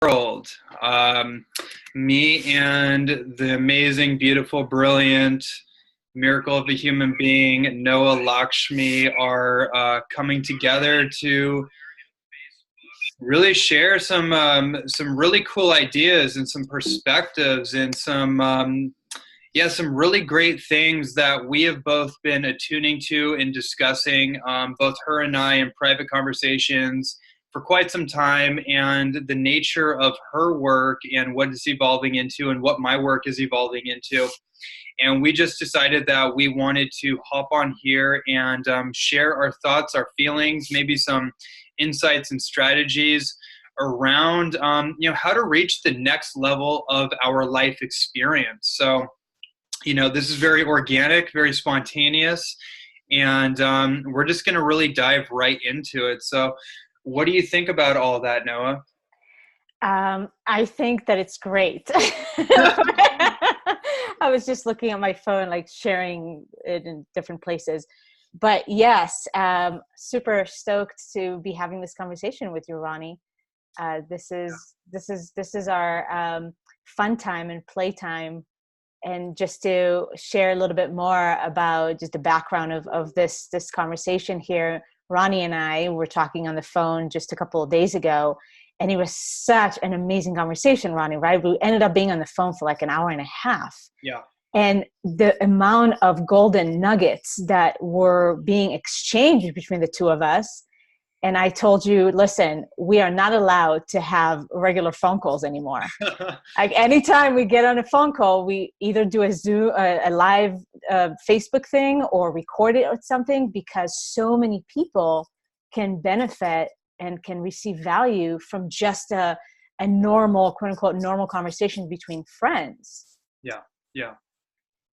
world. Me and the amazing, beautiful, brilliant miracle of a human being, Noa Lakshmi, are coming together to really share some really cool ideas and some perspectives and some really great things that we have both been attuning to and discussing, both her and I in private conversations for quite some time, and the nature of her work and what it's evolving into and what my work is evolving into. And we just decided that we wanted to hop on here and share our thoughts, our feelings, maybe some insights and strategies around how to reach the next level of our life experience. So this is very organic, very spontaneous, and we're just going to really dive right into it. So what do you think about all that, Noah? I think that it's great. I was just looking at my phone, like sharing it in different places. But yes, super stoked to be having this conversation with you, Ronnie. This is our fun time and playtime. And just to share a little bit more about just the background of this conversation here, Ronnie and I were talking on the phone just a couple of days ago, and it was such an amazing conversation, Ronnie, right? We ended up being on the phone for like an hour and a half. Yeah. And the amount of golden nuggets that were being exchanged between the two of us. And I told you, listen, we are not allowed to have regular phone calls anymore. Like anytime we get on a phone call, we either do a Zoom, a live Facebook thing, or record it or something, because so many people can benefit and can receive value from just a normal, quote unquote, normal conversation between friends. Yeah. Yeah.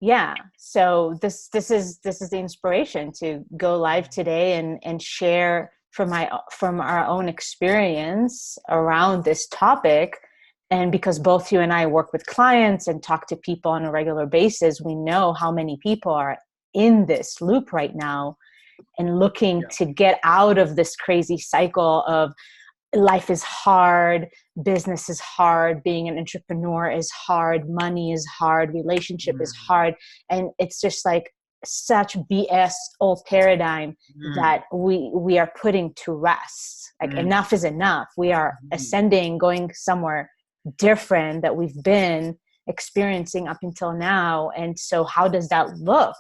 Yeah. So this is the inspiration to go live today and share from our own experience around this topic. And because both you and I work with clients and talk to people on a regular basis, we know how many people are in this loop right now and looking to get out of this crazy cycle of life is hard, business is hard, being an entrepreneur is hard, money is hard, relationship is hard. And it's just like such BS old paradigm that we are putting to rest. Like enough is enough. We are ascending, going somewhere different that we've been experiencing up until now. And so how does that look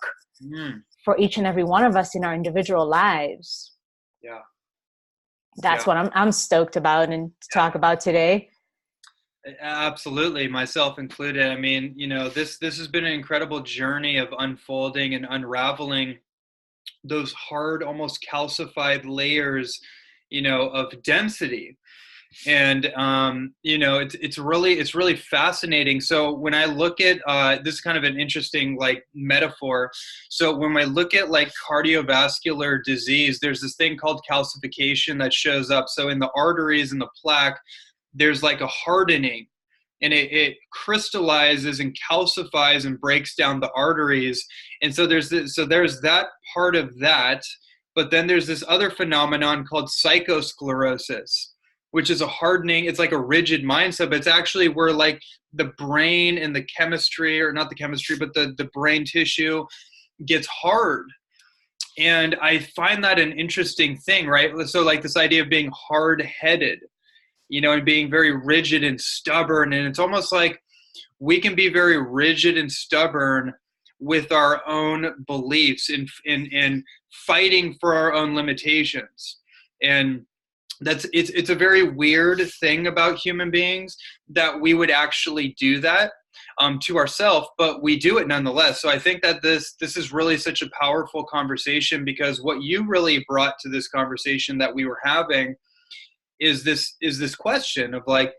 for each and every one of us in our individual lives? Yeah. That's what I'm stoked about and to talk about today. Absolutely, myself included. I mean, this has been an incredible journey of unfolding and unraveling those hard, almost calcified layers, of density. And it's really fascinating. So when I look at this is kind of an interesting metaphor. So when I look at cardiovascular disease, there's this thing called calcification that shows up. So in the arteries and the plaque, there's like a hardening, and it crystallizes and calcifies and breaks down the arteries. And so there's that part of that. But then there's this other phenomenon called psychosclerosis, which is a hardening. It's like a rigid mindset, but it's actually where like the brain and the chemistry, or not the chemistry, but the brain tissue gets hard. And I find that an interesting thing, right? So like this idea of being hard-headed, and being very rigid and stubborn. And it's almost like we can be very rigid and stubborn with our own beliefs and fighting for our own limitations. And it's a very weird thing about human beings that we would actually do that to ourselves, but we do it nonetheless. So I think that this is really such a powerful conversation, because what you really brought to this conversation that we were having is this question of like,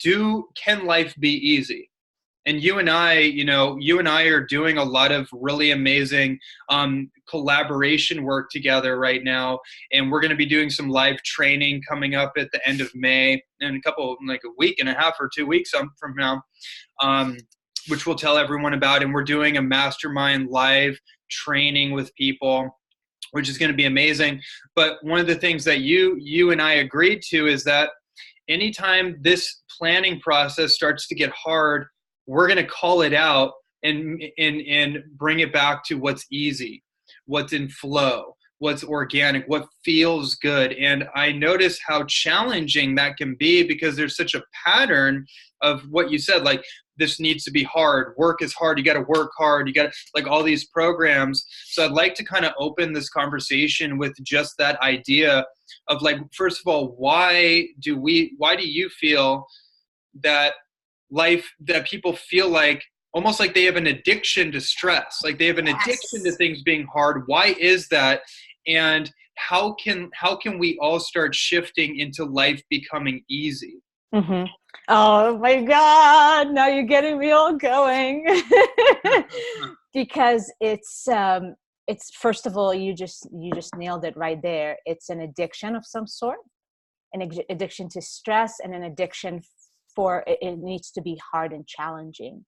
can life be easy? And you and I are doing a lot of really amazing collaboration work together right now. And we're going to be doing some live training coming up at the end of May, and a week and a half or 2 weeks from now, which we'll tell everyone about. And we're doing a mastermind live training with people, which is going to be amazing. But one of the things that you and I agreed to is that anytime this planning process starts to get hard, we're going to call it out and bring it back to what's easy, what's in flow, what's organic, what feels good. And I notice how challenging that can be because there's such a pattern of what you said, like, this needs to be hard. Work is hard. You got to work hard. You got to, like, all these programs. So I'd like to kind of open this conversation with just that idea of, like, first of all, why do you feel that that people feel like almost like they have an addiction to stress, like they have an addiction to things being hard? Why is that? And how can we all start shifting into life becoming easy? Mm-hmm. Oh my God! Now you're getting me all going. Because it's first of all, you just nailed it right there. It's an addiction of some sort, an addiction to stress, and an addiction for it needs to be hard and challenging.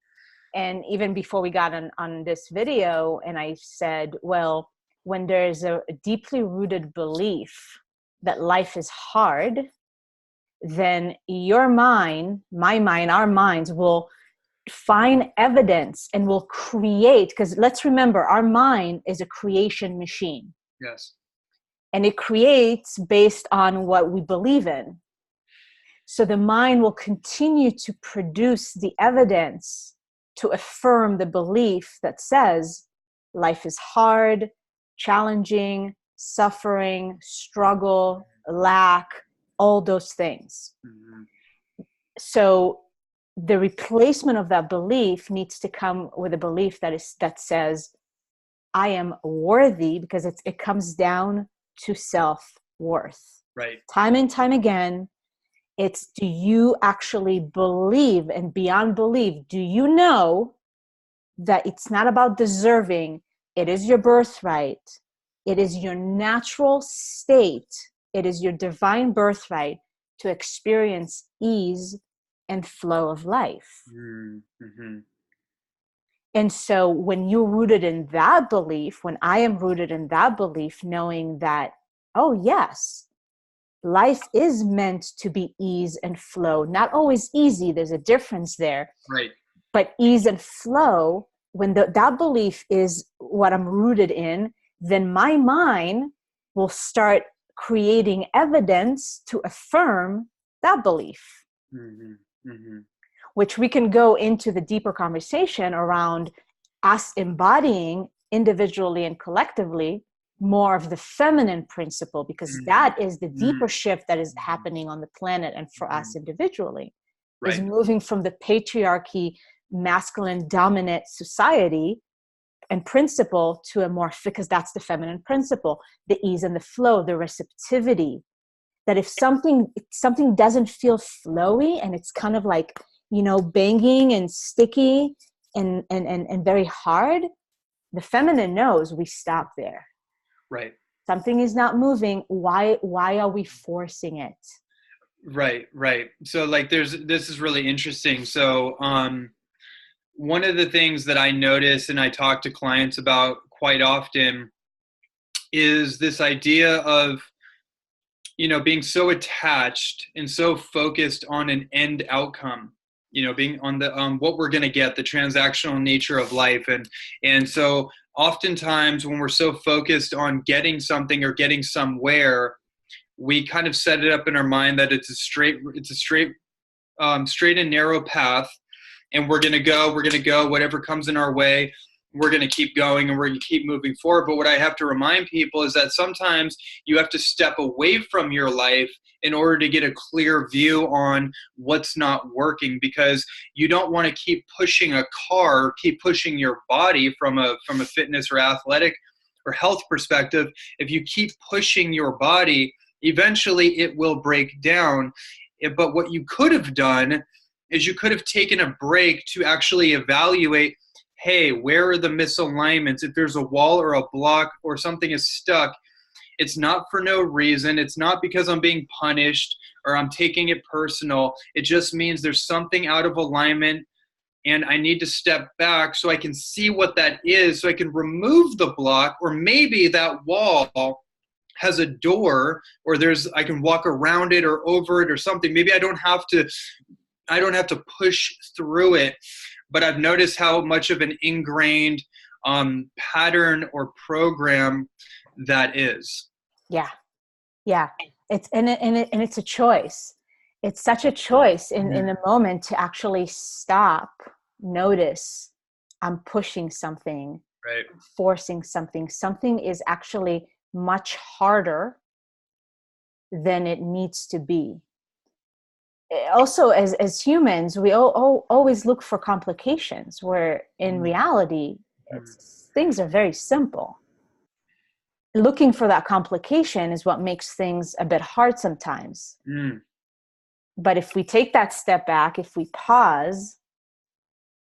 And even before we got on this video, and I said, well, when there's a deeply rooted belief that life is hard, then your mind, my mind, our minds will find evidence and will create, because let's remember, our mind is a creation machine. Yes. And it creates based on what we believe in. So the mind will continue to produce the evidence to affirm the belief that says life is hard, challenging, suffering, struggle, lack, all those things. Mm-hmm. So the replacement of that belief needs to come with a belief that says, I am worthy, because it comes down to self-worth. Right. Time and time again, it's, do you actually believe? And beyond belief, do you know that it's not about deserving? It is your birthright. It is your natural state. It is your divine birthright to experience ease and flow of life. Mm-hmm. And so when you're rooted in that belief, when I am rooted in that belief, knowing that, oh yes, life is meant to be ease and flow. Not always easy. There's a difference there. Right. But ease and flow, when that belief is what I'm rooted in, then my mind will start creating evidence to affirm that belief. Mm-hmm. Mm-hmm. Which we can go into the deeper conversation around us embodying individually and collectively more of the feminine principle, because that is the deeper shift that is happening on the planet and for us individually. Right. Is moving from the patriarchy, masculine dominant society and principle to a more, because that's the feminine principle, the ease and the flow, the receptivity, that if something doesn't feel flowy and it's kind of like, banging and sticky and very hard, the feminine knows we stop there. Right. Something is not moving. Why are we forcing it? Right. So like this is really interesting. So one of the things that I notice and I talk to clients about quite often is this idea of, being so attached and so focused on an end outcome, being on the what we're going to get, the transactional nature of life. And so oftentimes when we're so focused on getting something or getting somewhere, we kind of set it up in our mind that it's a straight and narrow path, and we're going to go, whatever comes in our way, we're going to keep going and we're going to keep moving forward. But what I have to remind people is that sometimes you have to step away from your life in order to get a clear view on what's not working, because you don't want to keep pushing a car, keep pushing your body from a fitness or athletic or health perspective. If you keep pushing your body, eventually it will break down. But what you could have done is you could have taken a break to actually evaluate, hey, where are the misalignments? If there's a wall or a block or something is stuck, it's not for no reason. It's not because I'm being punished or I'm taking it personal. It just means there's something out of alignment and I need to step back so I can see what that is, so I can remove the block, or maybe that wall has a door, or I can walk around it or over it or something. Maybe I don't have to push through it, but I've noticed how much of an ingrained pattern or program that is. Yeah. Yeah. It's a choice. It's such a choice in the moment to actually stop, notice, I'm pushing something, Right. forcing something. Something is actually much harder than it needs to be. Also, as humans, we always look for complications, where in reality, things are very simple. Looking for that complication is what makes things a bit hard sometimes. But if we take that step back, if we pause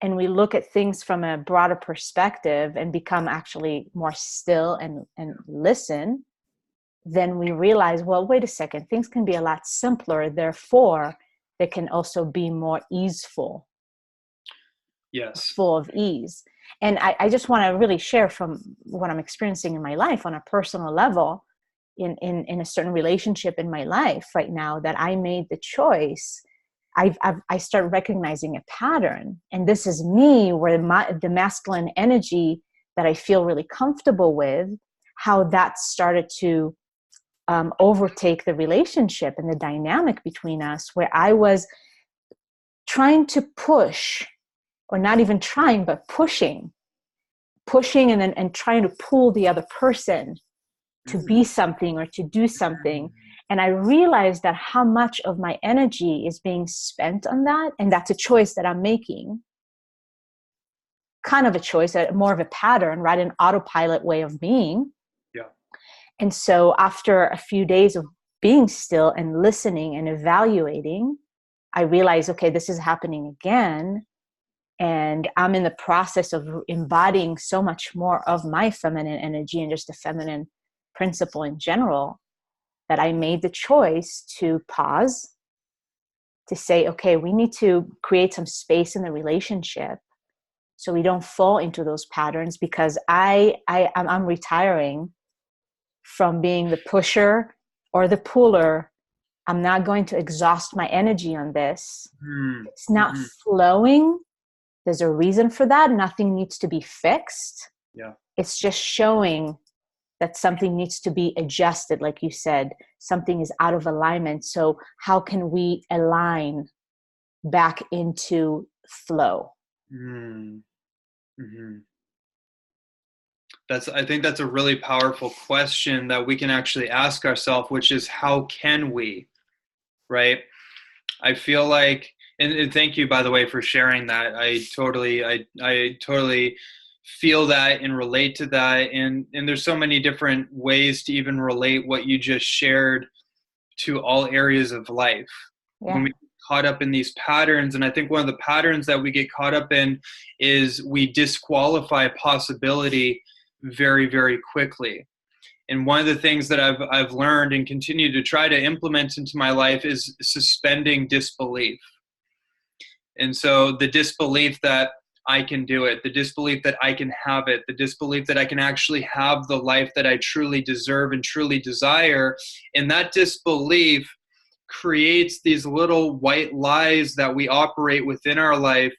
and we look at things from a broader perspective and become actually more still and listen, then we realize, well, wait a second, things can be a lot simpler. Therefore, they can also be more easeful. Yes. Full of ease. And I just want to really share from what I'm experiencing in my life on a personal level, in a certain relationship in my life right now, that I made the choice. I start recognizing a pattern, and this is me, where the masculine energy that I feel really comfortable with, how that started to overtake the relationship and the dynamic between us, where I was trying to push, or not even trying, but pushing and trying to pull the other person to be something or to do something. And I realized that how much of my energy is being spent on that. And that's a choice that I'm making. Kind of a choice, more of a pattern, right? An autopilot way of being. Yeah. And so after a few days of being still and listening and evaluating, I realized, okay, this is happening again. And I'm in the process of embodying so much more of my feminine energy and just the feminine principle in general, that I made the choice to pause, to say, okay, we need to create some space in the relationship so we don't fall into those patterns, because I'm retiring from being the pusher or the puller. I'm not going to exhaust my energy on this. It's not flowing. There's a reason for that. Nothing needs to be fixed. Yeah. It's just showing that something needs to be adjusted. Like you said, something is out of alignment. So how can we align back into flow? I think that's a really powerful question that we can actually ask ourselves, which is, how can we, right? I feel like, and thank you, by the way, for sharing that. I totally feel that and relate to that. And there's so many different ways to even relate what you just shared to all areas of life. Yeah. When we get caught up in these patterns, and I think one of the patterns that we get caught up in is we disqualify a possibility very, very quickly. And one of the things that I've learned and continue to try to implement into my life is suspending disbelief. And so the disbelief that I can do it, the disbelief that I can have it, the disbelief that I can actually have the life that I truly deserve and truly desire. And that disbelief creates these little white lies that we operate within our life,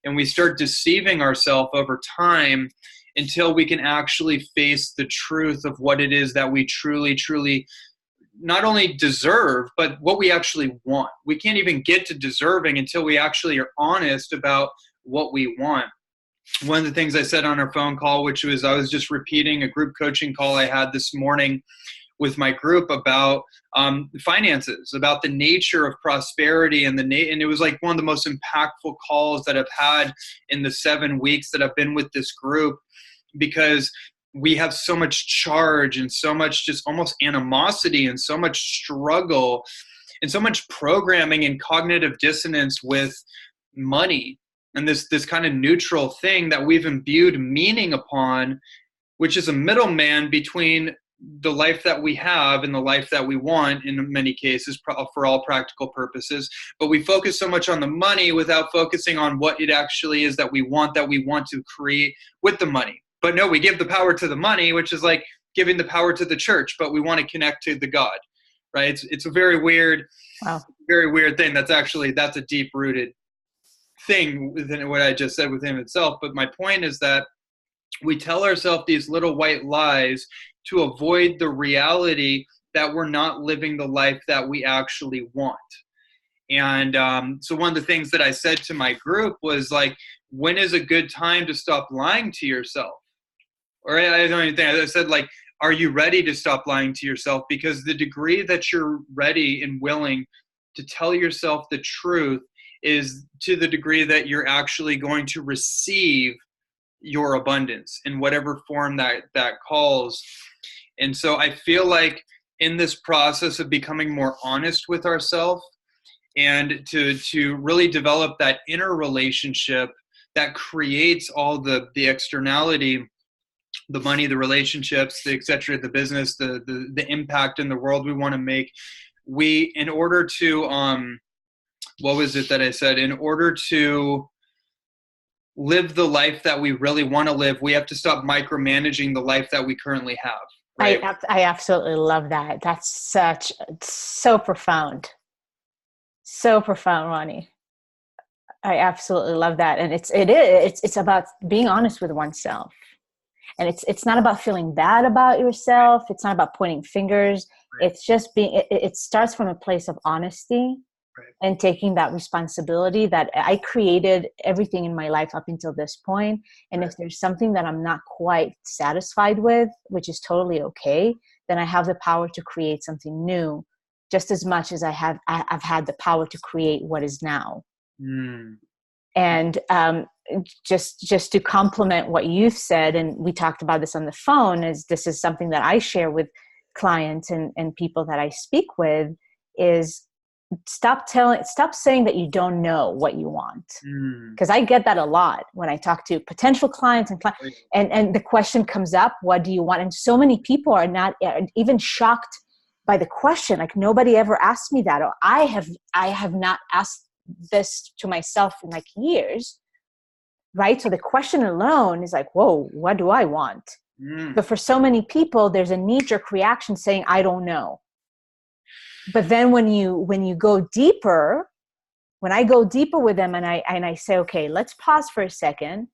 and we start deceiving ourselves over time until we can actually face the truth of what it is that we truly, truly not only deserve, but what we actually want. We can't even get to deserving until we actually are honest about what we want. One of the things I said on our phone call, which was, I was just repeating a group coaching call I had this morning with my group about finances, about the nature of prosperity, and and it was like one of the most impactful calls that I've had in the 7 weeks that I've been with this group, because we have so much charge and so much just almost animosity and so much struggle and so much programming and cognitive dissonance with money, and this kind of neutral thing that we've imbued meaning upon, which is a middleman between the life that we have and the life that we want in many cases, for all practical purposes. But we focus so much on the money without focusing on what it actually is that we want to create with the money. But no, we give the power to the money, which is like, giving the power to the church, but we want to connect to the God, right? It's a very weird, Wow. very weird thing. That's a deep rooted thing within what I just said within itself. But my point is that we tell ourselves these little white lies to avoid the reality that we're not living the life that we actually want. And so one of the things that I said to my group was like, when is a good time to stop lying to yourself? Or I don't even think, I said like, are you ready to stop lying to yourself? Because the degree that you're ready and willing to tell yourself the truth is to the degree that you're actually going to receive your abundance in whatever form that calls. And so I feel like in this process of becoming more honest with ourselves and to really develop that inner relationship that creates all the externality, the money, the relationships, the et cetera, the business, the impact in the world we want to make. We, in order to, what was it that I said? In order to live the life that we really want to live, we have to stop micromanaging the life that we currently have. Right? I absolutely love that. That's so profound. So profound, Ronnie. I absolutely love that. And it's about being honest with oneself. And it's not about feeling bad about yourself. It's not about pointing fingers. Right. It's just it starts from a place of honesty. Right. And taking that responsibility that I created everything in my life up until this point. And right. If there's something that I'm not quite satisfied with, which is totally okay, then I have the power to create something new, just as much as I've had the power to create what is now. Mm. And just to complement what you've said, and we talked about this on the phone, this is something that I share with clients and people that I speak with, is stop saying that you don't know what you want. Because I get that a lot when I talk to potential clients and the question comes up, what do you want? And so many people are not even shocked by the question. Like, nobody ever asked me that, or I have not asked this to myself in like years, right? So the question alone is like, whoa, what do I want? But for so many people, there's a knee-jerk reaction saying, I don't know. But then when you go deeper, when I go deeper with them and I say, okay, let's pause for a second.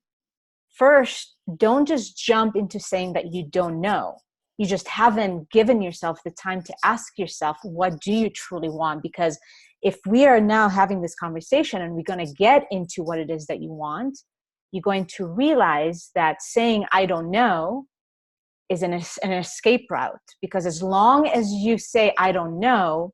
First, don't just jump into saying that you don't know. You just haven't given yourself the time to ask yourself, what do you truly want? Because if we are now having this conversation and we're going to get into what it is that you want, you're going to realize that saying, I don't know, is an escape route. Because as long as you say, I don't know,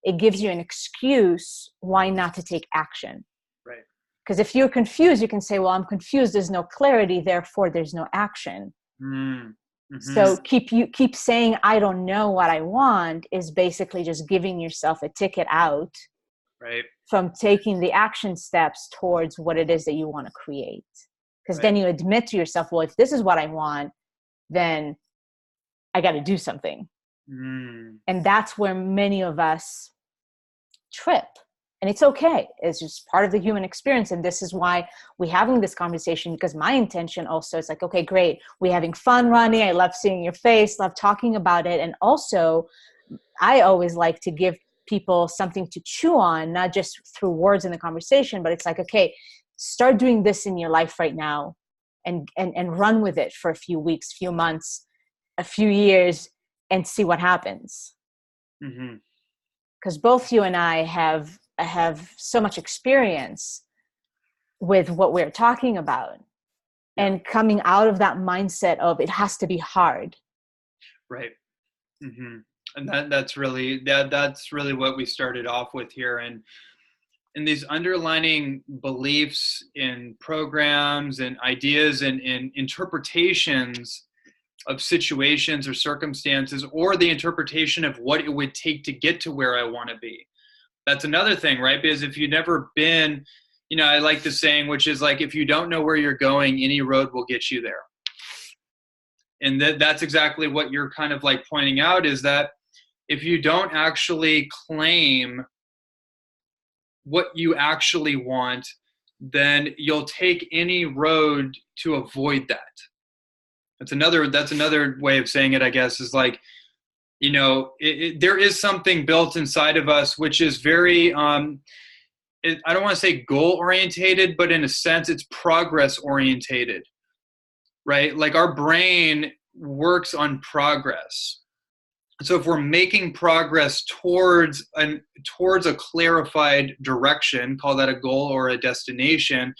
it gives you an excuse why not to take action. Right. Because if you're confused, you can say, well, I'm confused. There's no clarity. Therefore, there's no action. Mm-hmm. So keep saying, I don't know what I want, is basically just giving yourself a ticket out, right, from taking the action steps towards what it is that you want to create. Because right. Then you admit to yourself, well, if this is what I want, then I got to do something. And that's where many of us trip. And it's okay. It's just part of the human experience. And this is why we're having this conversation, because my intention also is like, okay, great. We're having fun, Ronnie. I love seeing your face, love talking about it. And also, I always like to give people something to chew on, not just through words in the conversation, but it's like, okay, start doing this in your life right now and run with it for a few weeks, few months, a few years, and see what happens. Because both you and I have so much experience with what we're talking about, and coming out of that mindset of it has to be hard. Right. And that's really what we started off with here. And these underlining beliefs in programs and ideas and interpretations of situations or circumstances, or the interpretation of what it would take to get to where I want to be. That's another thing, right? Because if you've never been, I like the saying, which is like, if you don't know where you're going, any road will get you there. And that's exactly what you're kind of like pointing out, is that if you don't actually claim what you actually want, then you'll take any road to avoid that. That's another way of saying it, I guess, is like, there is something built inside of us which is very I don't want to say goal orientated, but in a sense it's progress orientated, right? Like our brain works on progress. So if we're making progress towards a clarified direction, call that a goal or a destination,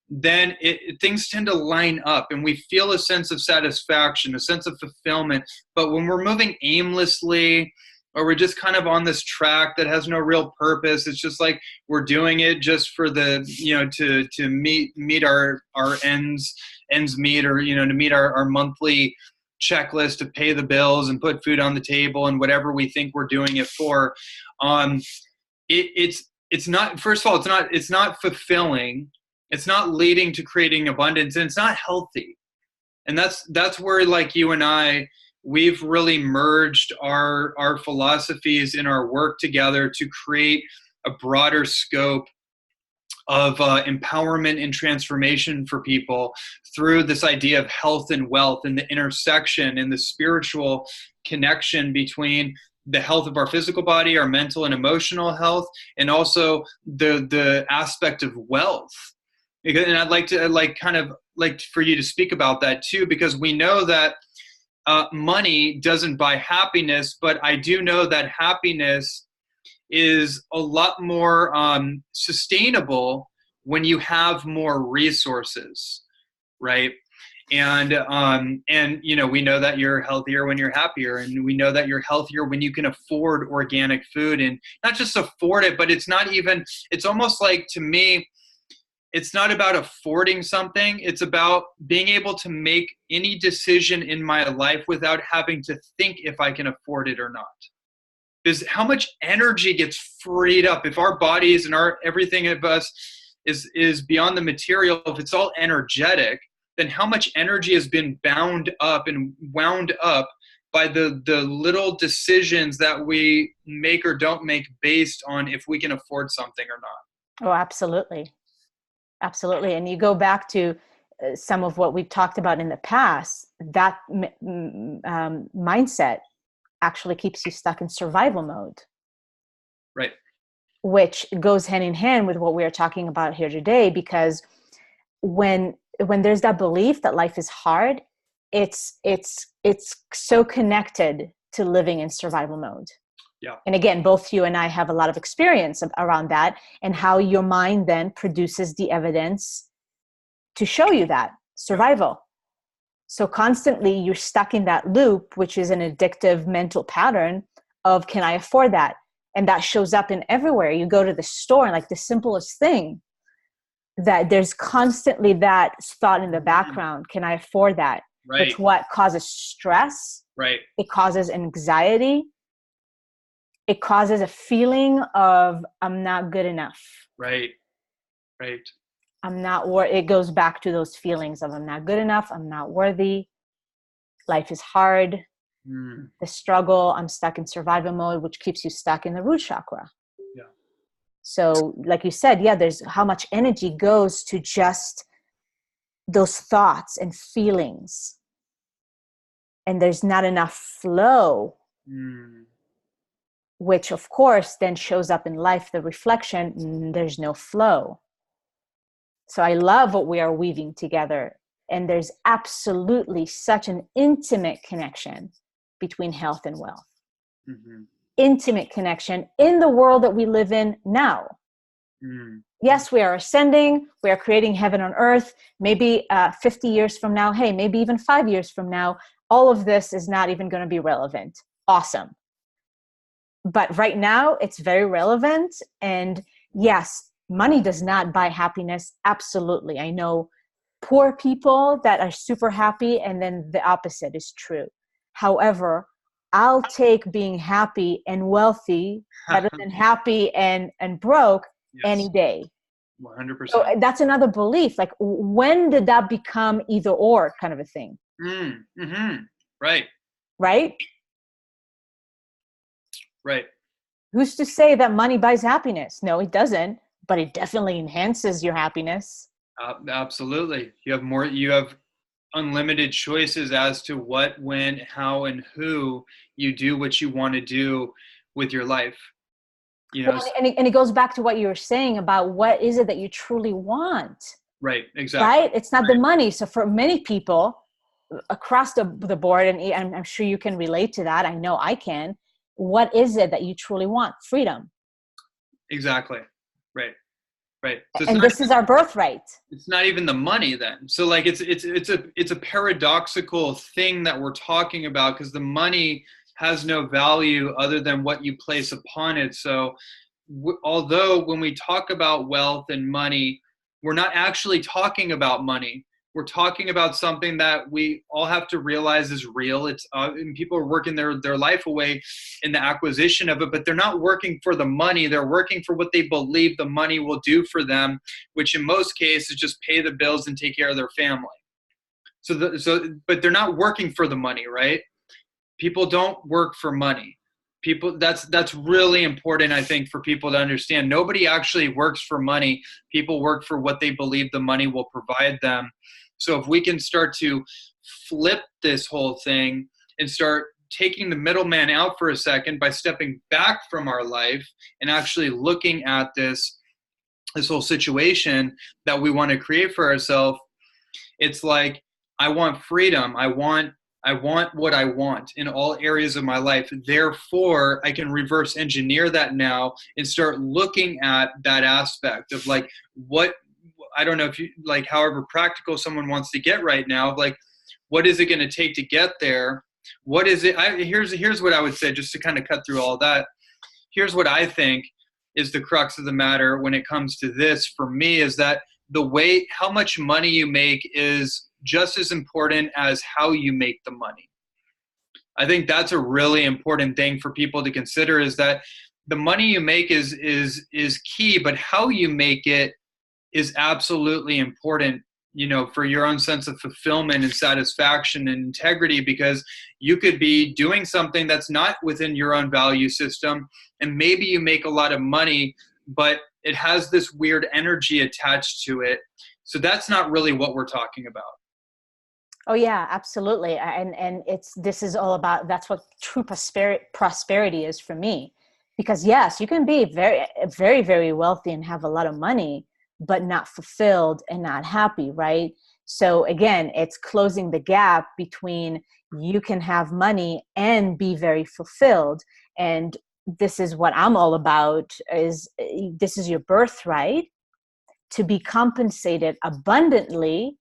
then things tend to line up and we feel a sense of satisfaction, a sense of fulfillment. But when we're moving aimlessly, or we're just kind of on this track that has no real purpose, it's just like we're doing it just for the, to meet our ends meet, or, to meet our monthly checklist to pay the bills and put food on the table and whatever we think we're doing it for. It's not, first of all, it's not fulfilling. It's not leading to creating abundance, and it's not healthy. And that's where, like, you and I, we've really merged our philosophies in our work together to create a broader scope of empowerment and transformation for people through this idea of health and wealth, and the intersection and the spiritual connection between the health of our physical body, our mental and emotional health, and also the aspect of wealth. And I'd like for you to speak about that too, because we know that money doesn't buy happiness, but I do know that happiness is a lot more sustainable when you have more resources, right? And we know that you're healthier when you're happier, and we know that you're healthier when you can afford organic food, and not just afford it, but it's almost like, to me, it's not about affording something. It's about being able to make any decision in my life without having to think if I can afford it or not. Because how much energy gets freed up if our bodies and everything of us is beyond the material, if it's all energetic, then how much energy has been bound up and wound up by the little decisions that we make or don't make based on if we can afford something or not. Oh, absolutely. Absolutely. And you go back to some of what we've talked about in the past, that mindset actually keeps you stuck in survival mode. Right. Which goes hand in hand with what we're talking about here today, because when there's that belief that life is hard, it's so connected to living in survival mode. Yeah. And again, both you and I have a lot of experience around that, and how your mind then produces the evidence to show you that survival. Yeah. So constantly you're stuck in that loop, which is an addictive mental pattern of, can I afford that? And that shows up in everywhere. You go to the store, and like the simplest thing, that there's constantly that thought in the background. Can I afford that? Right. Which what causes stress. Right. It causes anxiety. It causes a feeling of, I'm not good enough. Right. Right. It goes back to those feelings of, I'm not good enough. I'm not worthy. Life is hard. The struggle, I'm stuck in survival mode, which keeps you stuck in the root chakra. Yeah. So like you said, there's how much energy goes to just those thoughts and feelings. And there's not enough flow. Which of course then shows up in life, the reflection, there's no flow. So I love what we are weaving together. And there's absolutely such an intimate connection between health and wealth. Intimate connection in the world that we live in now. Yes, we are ascending. We are creating heaven on earth. Maybe 50 years from now, maybe even 5 years from now, all of this is not even going to be relevant. Awesome. But right now, it's very relevant. And yes, money does not buy happiness. Absolutely. I know poor people that are super happy, and then the opposite is true. However, I'll take being happy and wealthy better than happy and broke any day. 100%. So that's another belief. Like, when did that become either or kind of a thing? Right. Right? Right. Who's to say that money buys happiness? No, it doesn't, but it definitely enhances your happiness. Absolutely. You have unlimited choices as to what, when, how, and who you do what you want to do with your life. You know, Well, and it goes back to what you were saying about what is it that you truly want, right? Exactly. right? It's not the money. So for many people across the board, and I'm sure you can relate to that. I know I can. What is it that you truly want? Freedom. Exactly. Right. Right. So And this is our birthright. it's not even the money then. So like it's a paradoxical thing that we're talking about, because the money has no value other than what you place upon it. So although when we talk about wealth and money, we're not actually talking about money. We're talking about something that we all have to realize is real. It's and people are working their life away in the acquisition of it, but they're not working for the money. They're working for what they believe the money will do for them, which in most cases just pay the bills and take care of their family. But they're not working for the money, right? People don't work for money. People, that's really important, I think, for people to understand. Nobody actually works for money. People work for what they believe the money will provide them. So if we can start to flip this whole thing and start taking the middleman out for a second by stepping back from our life and actually looking at this whole situation that we want to create for ourselves, it's like, I want freedom. I want what I want in all areas of my life. Therefore, I can reverse engineer that now and start looking at that aspect of like, what, I don't know if you like, however practical someone wants to get right now, like, what is it going to take to get there? What is it? Here's what I would say, just to kind of cut through all that. Here's what I think is the crux of the matter when it comes to this for me, is that how much money you make is just as important as how you make the money. I think that's a really important thing for people to consider, is that the money you make is key, but how you make it is absolutely important, for your own sense of fulfillment and satisfaction and integrity, because you could be doing something that's not within your own value system, and maybe you make a lot of money, but it has this weird energy attached to it. So that's not really what we're talking about. Oh yeah, absolutely. And this is all about, that's what true prosperity is for me. Because yes, you can be very, very, very wealthy and have a lot of money, but not fulfilled and not happy, right? So again, it's closing the gap between you can have money and be very fulfilled. And this is what I'm all about, is this is your birthright, to be compensated abundantly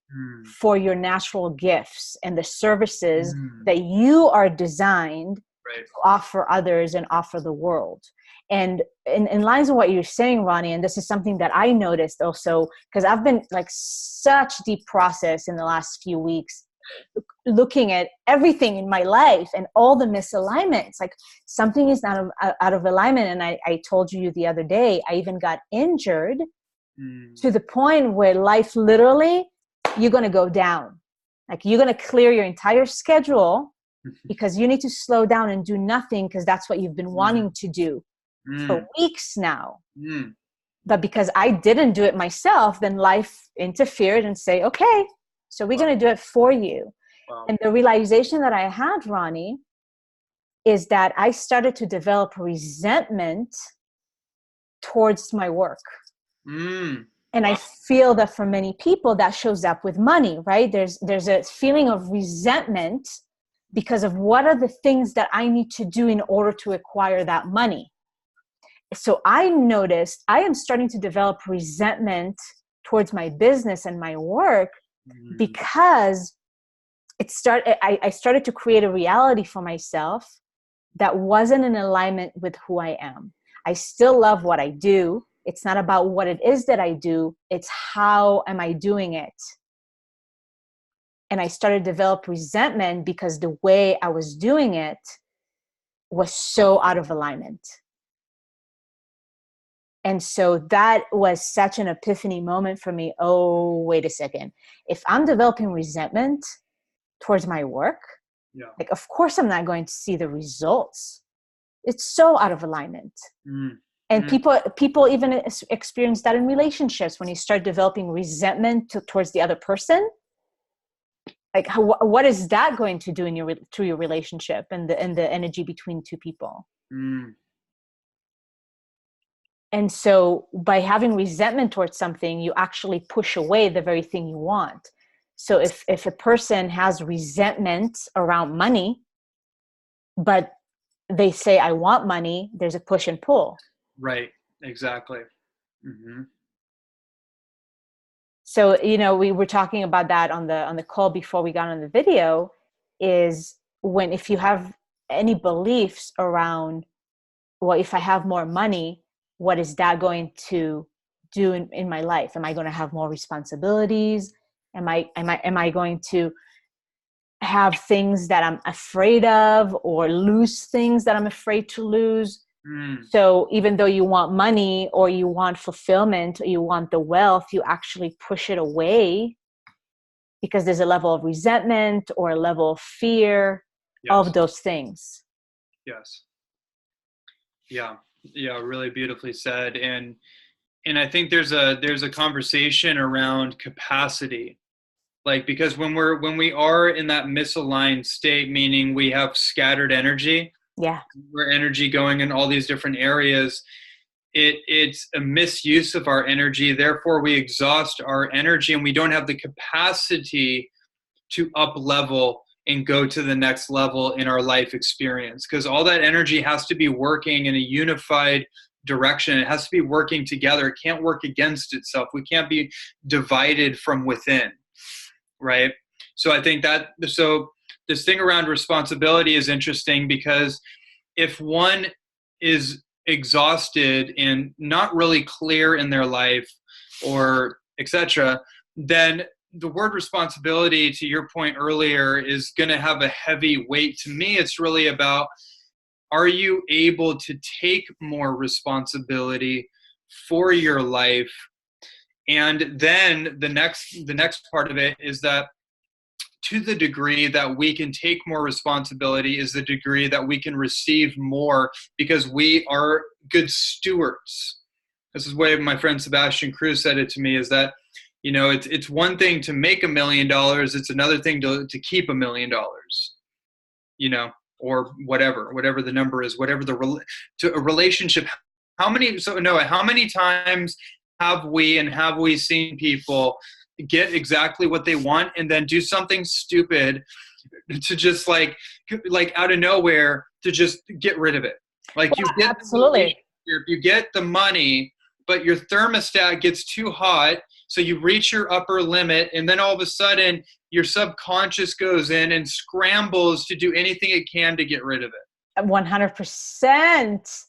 for your natural gifts and the services that you are designed to offer others and offer the world. And in lines of what you're saying, Ronnie, and this is something that I noticed also, because I've been like such deep process in the last few weeks, looking at everything in my life and all the misalignments, like something is not out of alignment. And I told you the other day, I even got injured to the point where life literally, you're going to go down. Like you're going to clear your entire schedule because you need to slow down and do nothing, because that's what you've been wanting to do for weeks now. But because I didn't do it myself, then life interfered and say, okay, so we're going to do it for you. And the realization that I had, Ronnie, is that I started to develop resentment towards my work. And I feel that for many people that shows up with money, right? There's a feeling of resentment because of what are the things that I need to do in order to acquire that money. So I noticed I am starting to develop resentment towards my business and my work because I started to create a reality for myself that wasn't in alignment with who I am. I still love what I do. It's not about what it is that I do. It's how am I doing it? And I started to develop resentment because the way I was doing it was so out of alignment. And so that was such an epiphany moment for me. Oh, wait a second. If I'm developing resentment towards my work, like, of course, I'm not going to see the results. It's so out of alignment. And people even experience that in relationships. When you start developing resentment towards the other person, Like what is that going to do in to your relationship and the energy between two people? And so by having resentment towards something, you actually push away the very thing you want. So if a person has resentment around money, but they say, I want money, there's a push and pull. Right. Exactly. Mm-hmm. So, we were talking about that on the call before we got on the video, is if you have any beliefs around, well, if I have more money, what is that going to do in my life? Am I going to have more responsibilities? Am I going to have things that I'm afraid of, or lose things that I'm afraid to lose? So even though you want money, or you want fulfillment, or you want the wealth, you actually push it away because there's a level of resentment or a level of fear of those things. Yes. Yeah. Yeah. Really beautifully said. And I think there's a conversation around capacity. Like, because when we are in that misaligned state, meaning we have scattered energy, we're energy going in all these different areas, it's a misuse of our energy. Therefore, we exhaust our energy and we don't have the capacity to up level and go to the next level in our life experience, because all that energy has to be working in a unified direction. It has to be working together. It can't work against itself. We can't be divided from within. Right. So I think so this thing around responsibility is interesting, because if one is exhausted and not really clear in their life, or etc., then the word responsibility, to your point earlier, is going to have a heavy weight. To me, it's really about, are you able to take more responsibility for your life? And then the next part of it is that, to the degree that we can take more responsibility is the degree that we can receive more, because we are good stewards. This is the way my friend Sebastian Cruz said it to me, is that, it's one thing to make $1 million. It's another thing to keep $1 million, or whatever the number is, whatever to a relationship. Noah, how many times have we seen people get exactly what they want and then do something stupid to just like out of nowhere to just get rid of it? Like, you get absolutely, you get the money, but your thermostat gets too hot, so you reach your upper limit, and then all of a sudden your subconscious goes in and scrambles to do anything it can to get rid of it. 100%.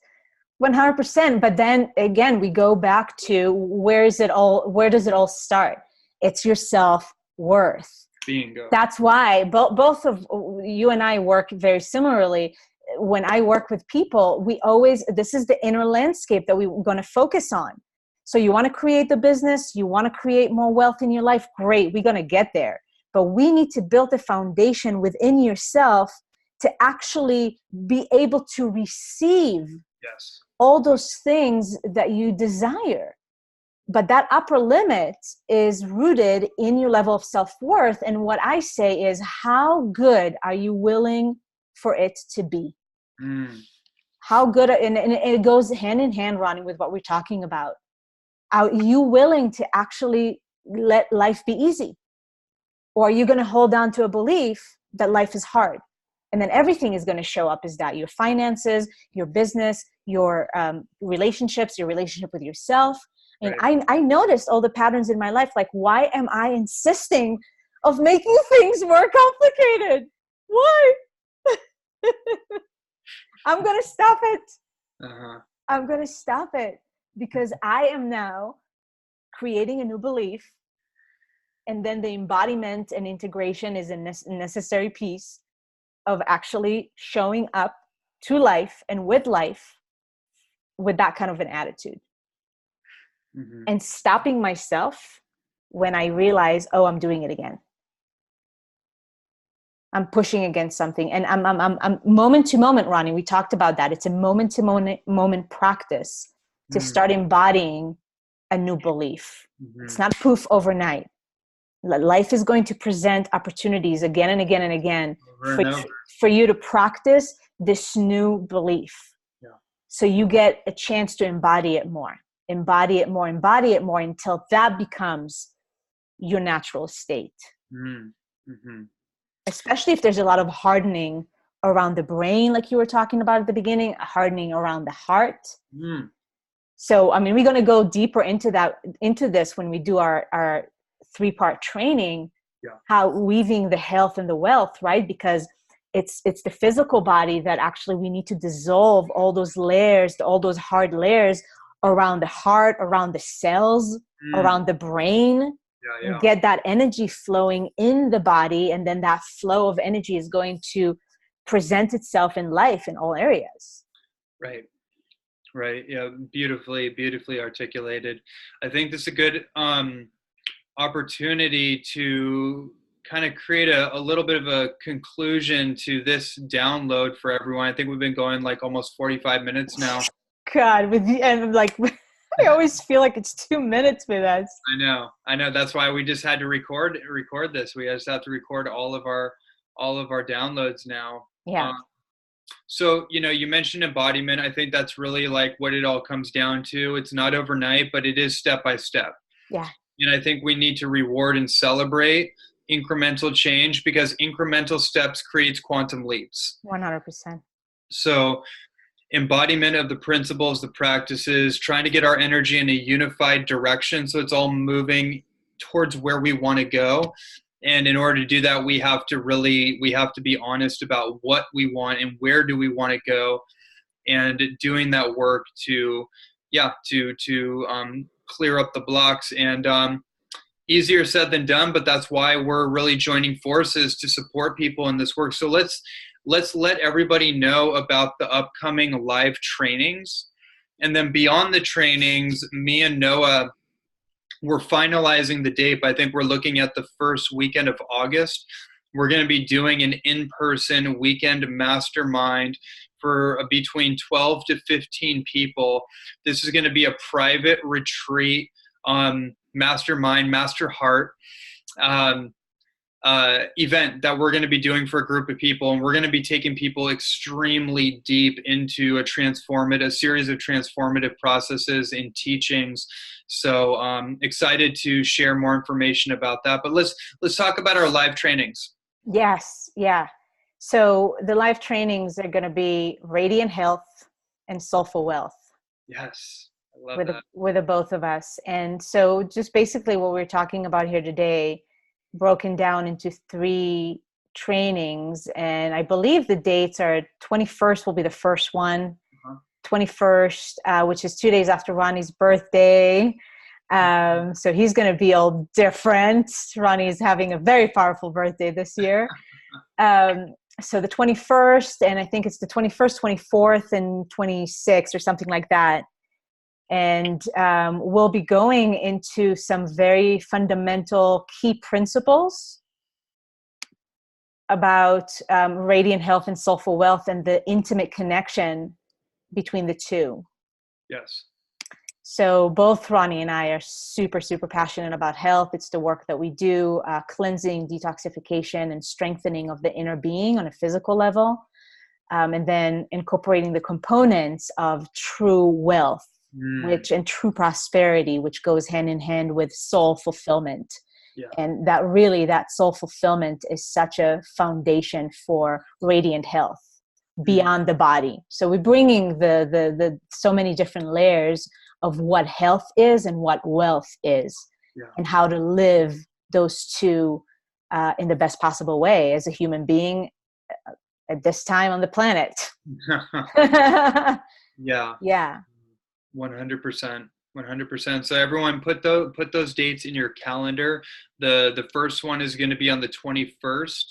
100%. But then again, we go back to where does it all start? It's your self-worth. Bingo. That's why both of you and I work very similarly. When I work with people, this is the inner landscape that we're going to focus on. So you want to create the business, you want to create more wealth in your life, great, we're going to get there. But we need to build a foundation within yourself to actually be able to receive all those things that you desire. But that upper limit is rooted in your level of self-worth. And what I say is, how good are you willing for it to be? How good, and it goes hand in hand, Ronnie, with what we're talking about. Are you willing to actually let life be easy? Or are you going to hold on to a belief that life is hard? And then everything is going to show up as that. Your finances, your business, your relationships, your relationship with yourself. And I noticed all the patterns in my life. Like, why am I insisting of making things more complicated? Why? I'm going to stop it. I'm going to stop it, because I am now creating a new belief. And then the embodiment and integration is a necessary piece of actually showing up to life and with life with that kind of an attitude. And stopping myself when I realize, oh, I'm doing it again. I'm pushing against something. And I'm moment to moment, Ronnie, we talked about that. It's a moment to moment practice to start embodying a new belief. It's not poof overnight. Life is going to present opportunities again and again and again Over and over. for you to practice this new belief. Yeah. So you get a chance to embody it more, until that becomes your natural state. Mm-hmm. Especially if there's a lot of hardening around the brain, like you were talking about at the beginning, hardening around the heart. Mm. So, I mean, we're going to go deeper into this when we do our 3-part training, Yeah. how weaving the health and the wealth, right? Because it's the physical body that actually we need to dissolve all those layers, all those hard layers around the heart, around the cells, around the brain, Yeah. and get that energy flowing in the body. And then that flow of energy is going to present itself in life in all areas. Right. Yeah. Beautifully articulated. I think this is a good opportunity to kind of create a little bit of a conclusion to this download for everyone. I think we've been going like almost 45 minutes now. God, and like, I always feel like it's 2 minutes with us. I know. That's why we just had to record this. We just have to record all of our downloads now. Yeah. So, you mentioned embodiment. I think that's really like what it all comes down to. It's not overnight, but it is step by step. Yeah. And I think we need to reward and celebrate incremental change, because incremental steps creates quantum leaps. 100%. So embodiment of the principles, the practices, trying to get our energy in a unified direction so it's all moving towards where we want to go. And in order to do that, we have to be honest about what we want and where do we want to go, and doing that work to clear up the blocks. And easier said than done, but that's why we're really joining forces to support people in this work. So let's let everybody know about the upcoming live trainings. And then beyond the trainings, me and Noah, we're finalizing the date. I think we're looking at the first weekend of August. We're going to be doing an in-person weekend mastermind for between 12 to 15 people. This is going to be a private retreat, mastermind, master heart event that we're going to be doing for a group of people. And we're going to be taking people extremely deep into a series of transformative processes and teachings. So excited to share more information about that. But let's talk about our live trainings. Yes. Yeah. So the live trainings are going to be Radiant Health and Soulful Wealth. Yes. I love that. With the both of us. And so just basically what we're talking about here today, broken down into 3 trainings. And I believe the dates are 21st will be the first one, 21st, which is 2 days after Ronnie's birthday. So he's going to be all different. Ronnie's having a very powerful birthday this year. So the 21st, and I think it's the 21st, 24th, and 26th or something like that. And we'll be going into some very fundamental key principles about radiant health and soulful wealth and the intimate connection between the two. Yes. So both Ronnie and I are super, super passionate about health. It's the work that we do, cleansing, detoxification, and strengthening of the inner being on a physical level. And then incorporating the components of true wealth, and true prosperity, which goes hand in hand with soul fulfillment. Yeah. And that soul fulfillment is such a foundation for radiant health beyond the body. So we're bringing the so many different layers of what health is and what wealth is, and how to live those two in the best possible way as a human being at this time on the planet. Yeah. 100%. 100%. So everyone put those dates in your calendar. The first one is going to be on the 21st.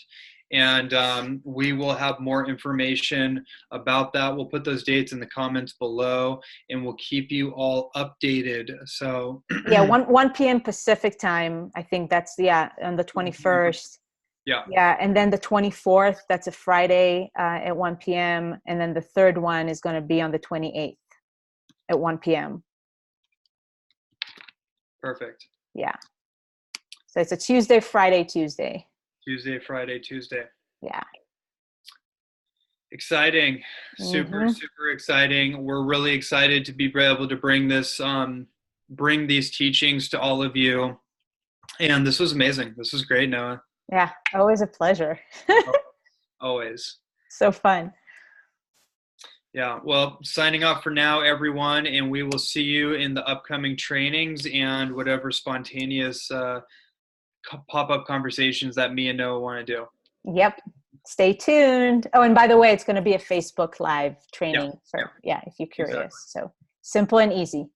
And we will have more information about that. We'll put those dates in the comments below, and we'll keep you all updated. So 1 p.m. Pacific time. I think that's on the 21st. Yeah. And then the 24th, that's a Friday at 1 p.m. And then the third one is going to be on the 28th at 1 p.m. Perfect. Yeah. So it's a Tuesday, Friday, Tuesday. Tuesday, Friday, Tuesday. Yeah. Exciting. Super, Mm-hmm. super exciting. We're really excited to be able to bring this, bring these teachings to all of you. And this was amazing. This was great, Noah. Yeah. Always a pleasure. Always. So fun. Yeah. Well, signing off for now, everyone, and we will see you in the upcoming trainings and whatever spontaneous pop-up conversations that me and Noah want to do. Yep. Stay tuned. Oh, and by the way, it's going to be a Facebook Live Yeah. training for, yeah, if you're Exactly. curious. So simple and easy.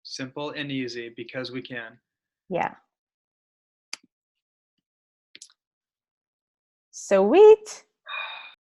Simple and easy because we can. Yeah. Sweet.